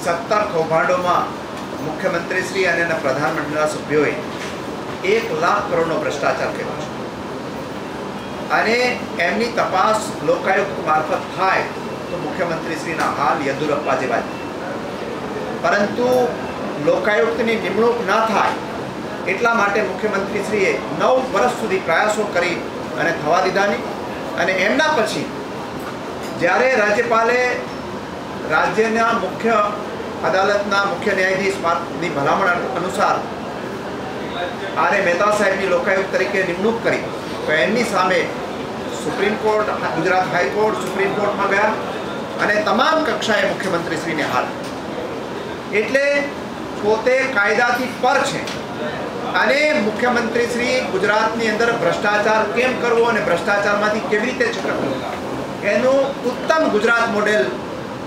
17 કૌભાંડોમાં મુખ્યમંત્રીશ્રી અને પ્રધાનમંત્રીના સભ્યોએ 1 લાખ કરોડનો ભ્રષ્ટાચાર કર્યો છે અને એમની તપાસ લોકાયુક્ત મારફત થાય તો મુખ્યમંત્રીશ્રીના હાલ યદુરપ્પા જેવા જ, પરંતુ લોકાયુક્તની નિમણૂક ના થાય એટલા માટે મુખ્યમંત્રીશ્રીએ 9 વર્ષ સુધી પ્રયાસો કરી અને થવા દીધા નહીં. અને એમના પછી જ્યારે રાજ્યપાલે રાજ્યના મુખ્ય અદાલતના મુખ્ય ન્યાયાધીશની ભલામણ અનુસાર આર એ મહેતા સાહેબની લોકાયુક્ત તરીકે નિમણૂક કરી તો એમની સામે supreme court, Gujarat high court, supreme કોર્ટમાં ગયા અને તમામ કક્ષાએ મુખ્યમંત્રીશ્રીને હાર. એટલે પોતે કાયદાથી પર છે અને મુખ્યમંત્રીશ્રી ગુજરાતની અંદર ભ્રષ્ટાચાર કેમ કરવો અને ભ્રષ્ટાચારમાંથી કેવી રીતે છટકવું એનું ઉત્તમ ગુજરાત મોડેલ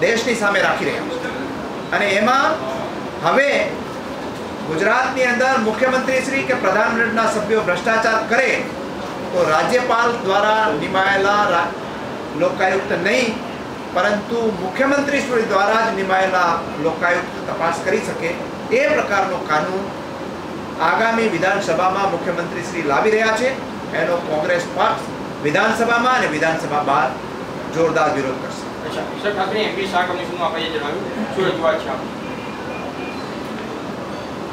દેશની સામે રાખી રહ્યા છે. અને એમાં હવે ગુજરાતની અંદર મુખ્યમંત્રીશ્રી કે પ્રધાનમંત્રીના સભ્યો ભ્રષ્ટાચાર કરે તો રાજ્યપાલ દ્વારા નિમાયેલા લોકાયુક્ત નહીં, પરંતુ મુખ્યમંત્રીશ્રી દ્વારા જ નિમાયેલા લોકાયુક્ત તપાસ કરી શકે એ પ્રકારનો કાનૂન આગામી વિધાનસભામાં મુખ્યમંત્રીશ્રી લાવી રહ્યા છે. એનો કોંગ્રેસ પક્ષ વિધાનસભામાં અને વિધાનસભા બહાર જોરદાર વિરોધ કરશે.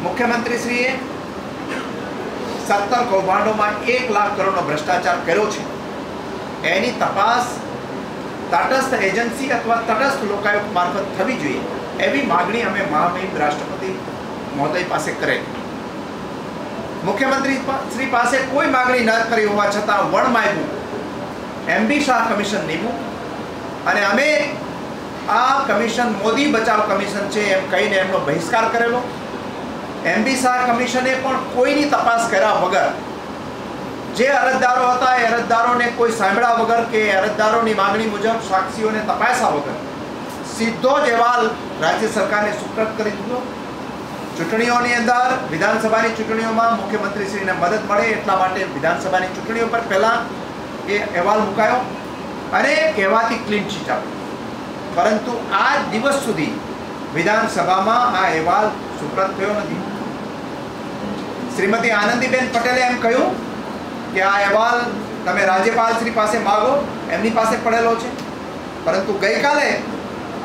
મુખ્યમંત્રીશ્રીએ 17 કૌભાંડોમાં 1 લાખ કરોડનો ભ્રષ્ટાચાર કર્યો છે. એની તપાસ તટસ્થ એજન્સી અથવા તટસ્થ લોકાયુક્ત મારફત થવી જોઈએ એવી માગણી અમે મહામહિમ રાષ્ટ્રપતિ મહોદય પાસે કરેલી. મુખ્યમંત્રી શ્રી પાસે કોઈ માગણી ન કરી હોવા છતાં વણમાગ્યું એમબી શાહ કમિશન નીમું અને અમે આ કમિશન મોદી બચાવ કમિશન છે એમ કહીને એમનો બહિષ્કાર કરેલો. એમબી શાહ કમિશને પણ કોઈની તપાસ કર્યા વગર જે અરજદારો હતા એ અરજદારોને કોઈ સાંભળ્યા વગર કે અરજદારોની માંગણી મુજબ સાક્ષીઓને તપાસ્યા વગર સીધો જ અહેવાલ રાજ્ય સરકારને સુપ્રત કરી દીધો. ચૂંટણીઓની અંદર વિધાનસભાની ચૂંટણીઓમાં મુખ્યમંત્રીશ્રીને મદદ મળે એટલા માટે વિધાનસભાની ચૂંટણીઓ પર પહેલાં એ અહેવાલ મુકાયો અને કહેવાતી ક્લીન ચીટ આપી, પરંતુ આ દિવસ સુધી વિધાનસભામાં આ અહેવાલ સુપ્રત થયો નથી. શ્રીમતી આનંદીબેન પટેલે એમ કહ્યું કે આ અહેવાલ તમે રાજ્યપાલશ્રી પાસે માગો, એમની પાસે પડેલો છે, પરંતુ ગઈકાલે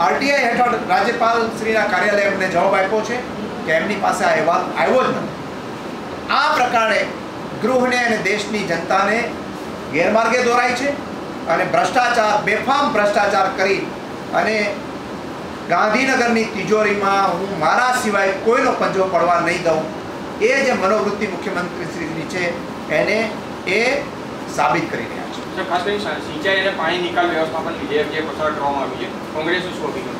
આરટીઆઈ હેઠળ રાજ્યપાલશ્રીના કાર્યાલયે એમને જવાબ આપ્યો છે કે એમની પાસે આ અહેવાલ આવ્યો જ નથી. આ પ્રકારે ગૃહને અને દેશની જનતાને ગેરમાર્ગે દોરાય છે અને ભ્રષ્ટાચાર, બેફામ ભ્રષ્ટાચાર કરી અને ગાંધીનગરની તિજોરીમાં હું મારા સિવાય કોઈનો પંજો પડવા નહીં દઉં એ જે મનોવૃત્તિ મુખ્યમંત્રીશ્રીની છે એને એ સાબિત કરી રહ્યા છે. ખાસ કરીને સિંચાઈ અને પાણી નિકાલ વ્યવસ્થાપન વિધેયક જે પસાર કરવામાં આવ્યું છે, કોંગ્રેસનું શું અભિગમ?